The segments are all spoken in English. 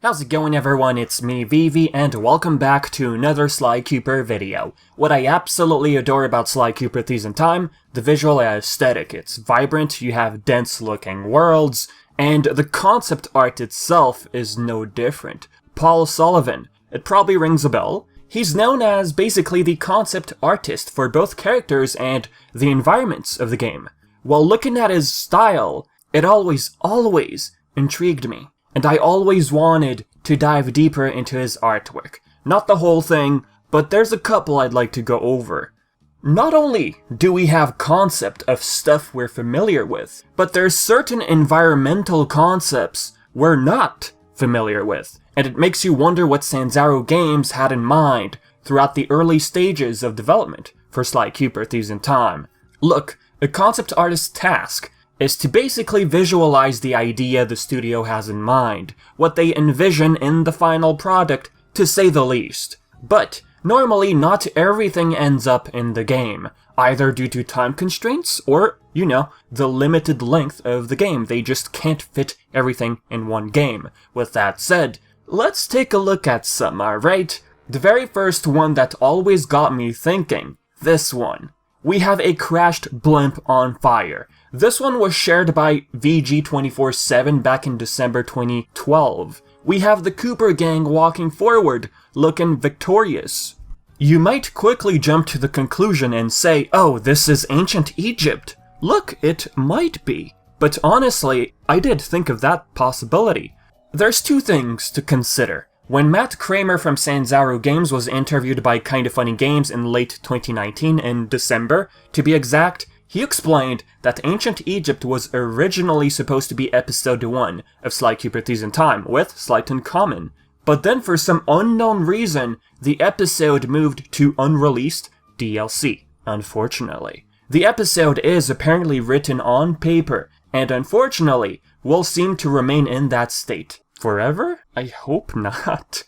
How's it going, everyone? It's me, Vivi, and welcome back to another Sly Cooper video. What I absolutely adore about Sly Cooper Thieves In Time, the visual aesthetic. It's vibrant, you have dense-looking worlds, and the concept art itself is no different. Paul Sullivan, it probably rings a bell. He's known as basically the concept artist for both characters and the environments of the game. While looking at his style, it always intrigued me. And I always wanted to dive deeper into his artwork. Not the whole thing, but there's a couple I'd like to go over. Not only do we have concept of stuff we're familiar with, but there's certain environmental concepts we're not familiar with. And it makes you wonder what Sanzaro Games had in mind throughout the early stages of development for Sly Cooper Thieves In Time. Look, a concept artist's task is to basically visualize the idea the studio has in mind, what they envision in the final product, to say the least. But normally not everything ends up in the game, either due to time constraints or, the limited length of the game. They just can't fit everything in one game. With that said, let's take a look at some, alright? The very first one that always got me thinking, this one. We have a crashed blimp on fire. This one was shared by VG247 back in December 2012. We have the Cooper gang walking forward, looking victorious. You might quickly jump to the conclusion and say, oh, this is ancient Egypt. Look, it might be. But honestly, I did think of that possibility. There's two things to consider. When Matt Kramer from Sanzaro Games was interviewed by Kinda Funny Games in late 2019, in December, to be exact, he explained that Ancient Egypt was originally supposed to be episode 1 of Sly Cooper Thieves In Time, with Slight in common. But then for some unknown reason, the episode moved to unreleased DLC, unfortunately. The episode is apparently written on paper, and unfortunately, will seem to remain in that state. Forever? I hope not.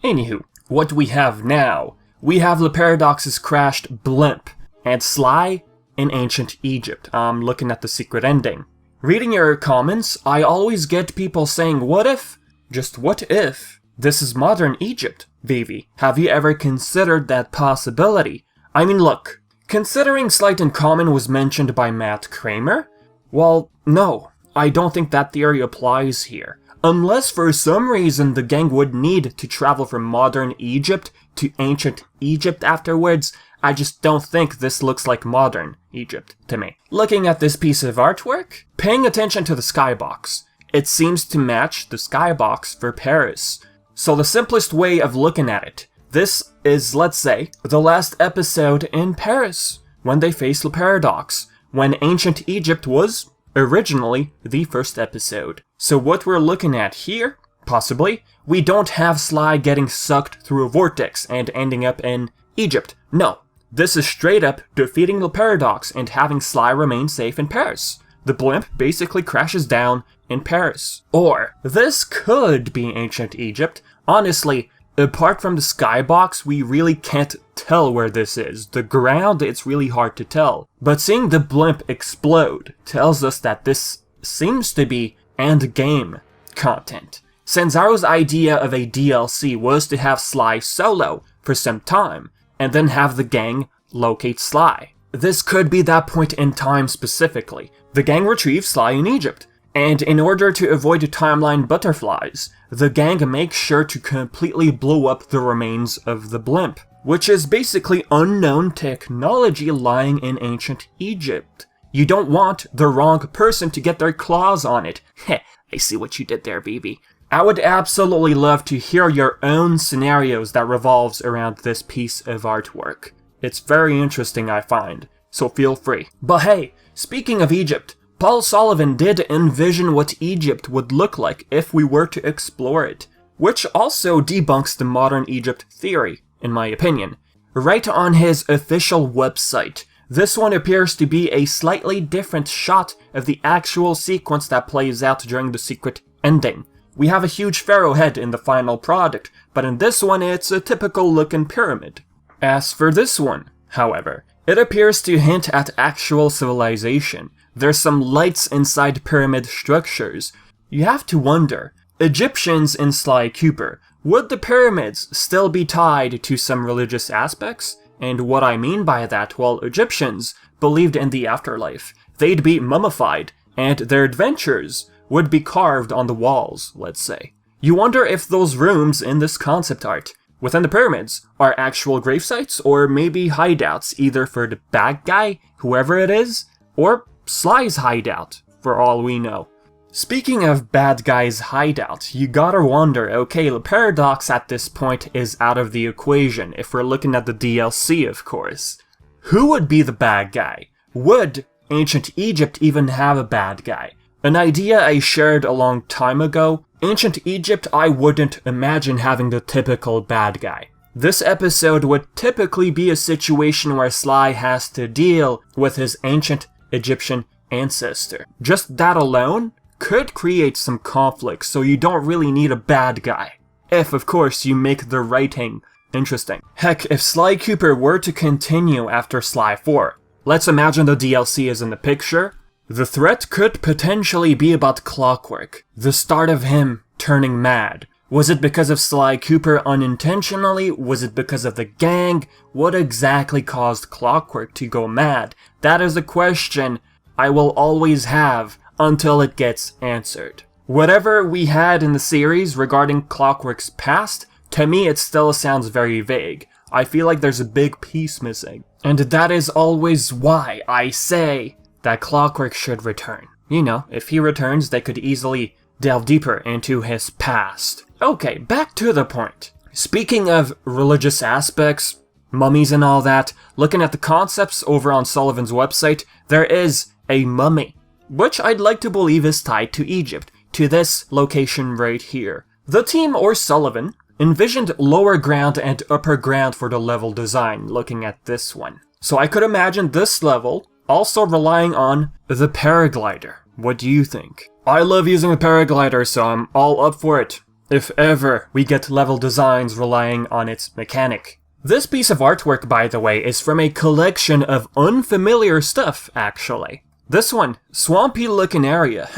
Anywho, what we have now, we have the Paradox's crashed blimp, and Sly in ancient Egypt. I'm looking at the secret ending. Reading your comments, I always get people saying, what if? Just what if? This is modern Egypt, Vivi. Have you ever considered that possibility? I mean, look, considering Slight in Common was mentioned by Matt Kramer, well, no, I don't think that theory applies here. Unless for some reason the gang would need to travel from modern Egypt to ancient Egypt afterwards, I just don't think this looks like modern Egypt to me. Looking at this piece of artwork, paying attention to the skybox, it seems to match the skybox for Paris. So the simplest way of looking at it, this is, let's say, the last episode in Paris, when they face the paradox, when ancient Egypt was originally the first episode. So what we're looking at here, possibly, we don't have Sly getting sucked through a vortex and ending up in Egypt. No, this is straight up defeating the paradox and having Sly remain safe in Paris. The blimp basically crashes down in Paris. Or, this could be ancient Egypt. Honestly, apart from the skybox, we really can't tell where this is. The ground, it's really hard to tell. But seeing the blimp explode tells us that this seems to be end-game content. Sanzaro's idea of a DLC was to have Sly solo for some time, and then have the gang locate Sly. This could be that point in time specifically. The gang retrieves Sly in Egypt, and in order to avoid timeline butterflies, the gang makes sure to completely blow up the remains of the blimp, which is basically unknown technology lying in ancient Egypt. You don't want the wrong person to get their claws on it. Heh, I see what you did there, Vivi. I would absolutely love to hear your own scenarios that revolves around this piece of artwork. It's very interesting, I find, so feel free. But hey, speaking of Egypt, Paul Sullivan did envision what Egypt would look like if we were to explore it, which also debunks the modern Egypt theory, in my opinion. Right on his official website, this one appears to be a slightly different shot of the actual sequence that plays out during the secret ending. We have a huge pharaoh head in the final product, but in this one it's a typical looking pyramid. As for this one, however, it appears to hint at actual civilization. There's some lights inside pyramid structures. You have to wonder, Egyptians in Sly Cooper. Would the pyramids still be tied to some religious aspects? And what I mean by that, well, Egyptians believed in the afterlife. They'd be mummified, and their adventures would be carved on the walls, let's say. You wonder if those rooms in this concept art within the pyramids are actual gravesites, or maybe hideouts, either for the bad guy, whoever it is, or Sly's hideout, for all we know. Speaking of bad guy's hideout, you gotta wonder, okay, the paradox at this point is out of the equation, if we're looking at the DLC, of course. Who would be the bad guy? Would ancient Egypt even have a bad guy? An idea I shared a long time ago, ancient Egypt I wouldn't imagine having the typical bad guy. This episode would typically be a situation where Sly has to deal with his ancient Egyptian ancestor. Just that alone could create some conflict, so you don't really need a bad guy. If, of course, you make the writing interesting. Heck, if Sly Cooper were to continue after Sly 4, let's imagine the DLC is in the picture, the threat could potentially be about Clockwork, the start of him turning mad. Was it because of Sly Cooper unintentionally? Was it because of the gang? What exactly caused Clockwork to go mad? That is a question I will always have until it gets answered. Whatever we had in the series regarding Clockwork's past, to me it still sounds very vague. I feel like there's a big piece missing. And that is always why I say that Clockwork should return. You know, if he returns, they could easily delve deeper into his past. Okay, back to the point. Speaking of religious aspects, mummies and all that, looking at the concepts over on Sullivan's website, there is a mummy, which I'd like to believe is tied to Egypt, to this location right here. The team, or Sullivan, envisioned lower ground and upper ground for the level design, looking at this one. So I could imagine this level also relying on the paraglider. What do you think? I love using the paraglider, so I'm all up for it, if ever we get level designs relying on its mechanic. This piece of artwork, by the way, is from a collection of unfamiliar stuff, actually. This one, swampy looking area,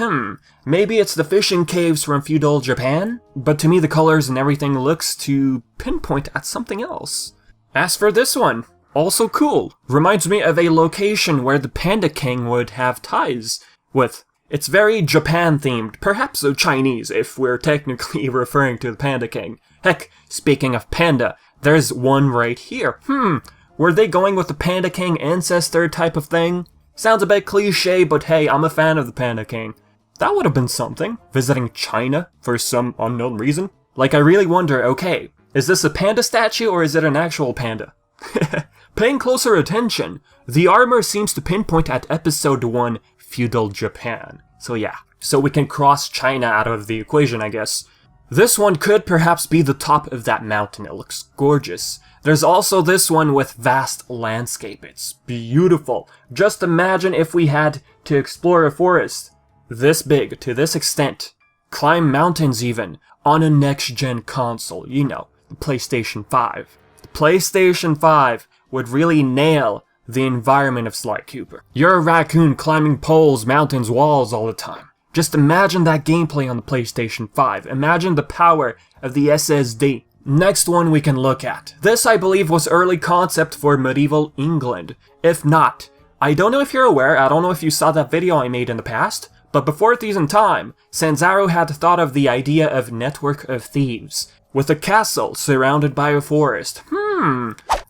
maybe it's the fishing caves from feudal Japan? But to me the colors and everything looks to pinpoint at something else. As for this one, also cool. Reminds me of a location where the Panda King would have ties with. It's very Japan themed, perhaps Chinese if we're technically referring to the Panda King. Heck, speaking of panda, there's one right here. Were they going with the Panda King ancestor type of thing? Sounds a bit cliche, but hey, I'm a fan of the Panda King. That would have been something, visiting China for some unknown reason. Like, I really wonder, okay, is this a panda statue or is it an actual panda? Paying closer attention, the armor seems to pinpoint at episode 1, feudal Japan. So yeah, so we can cross China out of the equation, I guess. This one could perhaps be the top of that mountain, it looks gorgeous. There's also this one with vast landscape, it's beautiful. Just imagine if we had to explore a forest this big, to this extent, climb mountains even, on a next-gen console, you know, the PlayStation 5. The PlayStation 5 would really nail the environment of Sly Cooper. You're a raccoon climbing poles, mountains, walls all the time. Just imagine that gameplay on the PlayStation 5. Imagine the power of the SSD. Next one we can look at. This, I believe, was early concept for medieval England. If not, I don't know if you're aware, I don't know if you saw that video I made in the past, but before Thieves In Time, Sanzaro had thought of the idea of network of thieves, with a castle surrounded by a forest.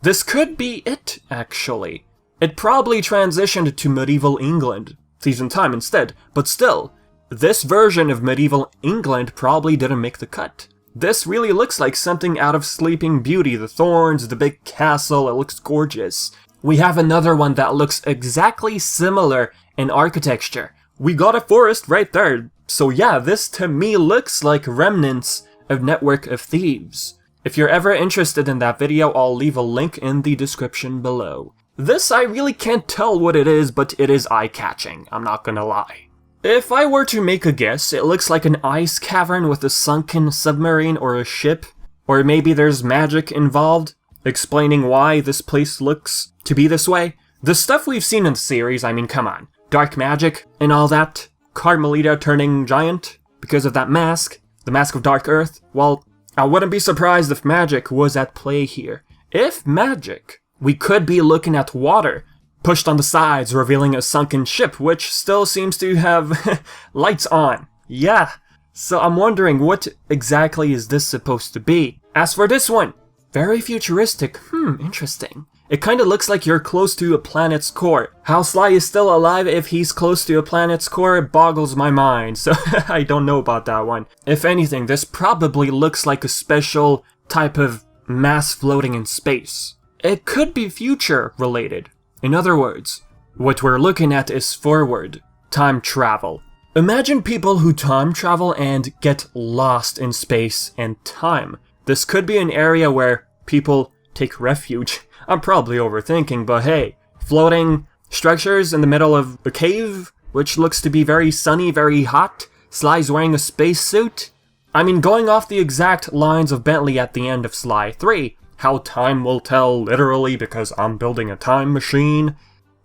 This could be it, actually. It probably transitioned to medieval England, Thieves In Time instead, but still, this version of medieval England probably didn't make the cut. This really looks like something out of Sleeping Beauty, the thorns, the big castle, it looks gorgeous. We have another one that looks exactly similar in architecture. We got a forest right there, so yeah, this to me looks like remnants of Network of Thieves. If you're ever interested in that video, I'll leave a link in the description below. This I really can't tell what it is, but it is eye-catching, I'm not gonna lie. If I were to make a guess, it looks like an ice cavern with a sunken submarine or a ship, or maybe there's magic involved, explaining why this place looks to be this way. The stuff we've seen in the series, I mean, come on. Dark magic and all that, Carmelita turning giant because of that mask. The Mask of Dark Earth? Well, I wouldn't be surprised if magic was at play here. If magic, we could be looking at water pushed on the sides, revealing a sunken ship, which still seems to have lights on. Yeah. So I'm wondering, what exactly is this supposed to be? As for this one, very futuristic. Interesting. It kinda looks like you're close to a planet's core. How Sly is still alive if he's close to a planet's core boggles my mind, so I don't know about that one. If anything, this probably looks like a special type of mass floating in space. It could be future related. In other words, what we're looking at is forward time travel. Imagine people who time travel and get lost in space and time. This could be an area where people take refuge. I'm probably overthinking, but hey, floating structures in the middle of a cave, which looks to be very sunny, very hot. Sly's wearing a spacesuit. I mean, going off the exact lines of Bentley at the end of Sly 3, how time will tell literally because I'm building a time machine,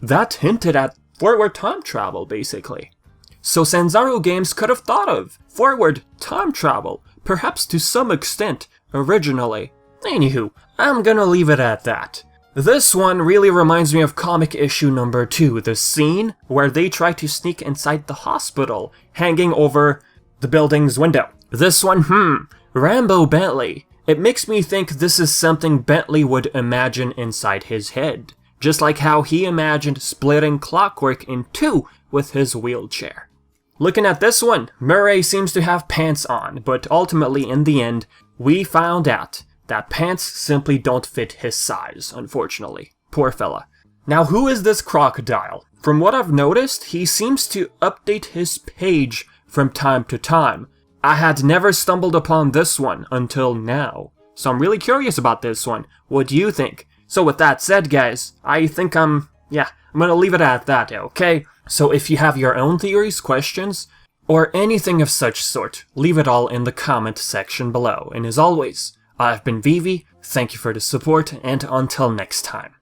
that hinted at forward time travel, basically. So Sanzaru Games could have thought of forward time travel, perhaps to some extent, originally. Anywho, I'm gonna leave it at that. This one really reminds me of comic issue number 2, the scene where they try to sneak inside the hospital, hanging over the building's window. This one, Rambo Bentley. It makes me think this is something Bentley would imagine inside his head, just like how he imagined splitting Clockwork in two with his wheelchair. Looking at this one, Murray seems to have pants on, but ultimately in the end, we found out that pants simply don't fit his size, unfortunately. Poor fella. Now, who is this crocodile? From what I've noticed, he seems to update his page from time to time. I had never stumbled upon this one until now, so I'm really curious about this one. What do you think? So with that said, guys, I think I'm gonna leave it at that, okay? So if you have your own theories, questions, or anything of such sort, leave it all in the comment section below. And as always, I've been Vivi, thank you for the support, and until next time.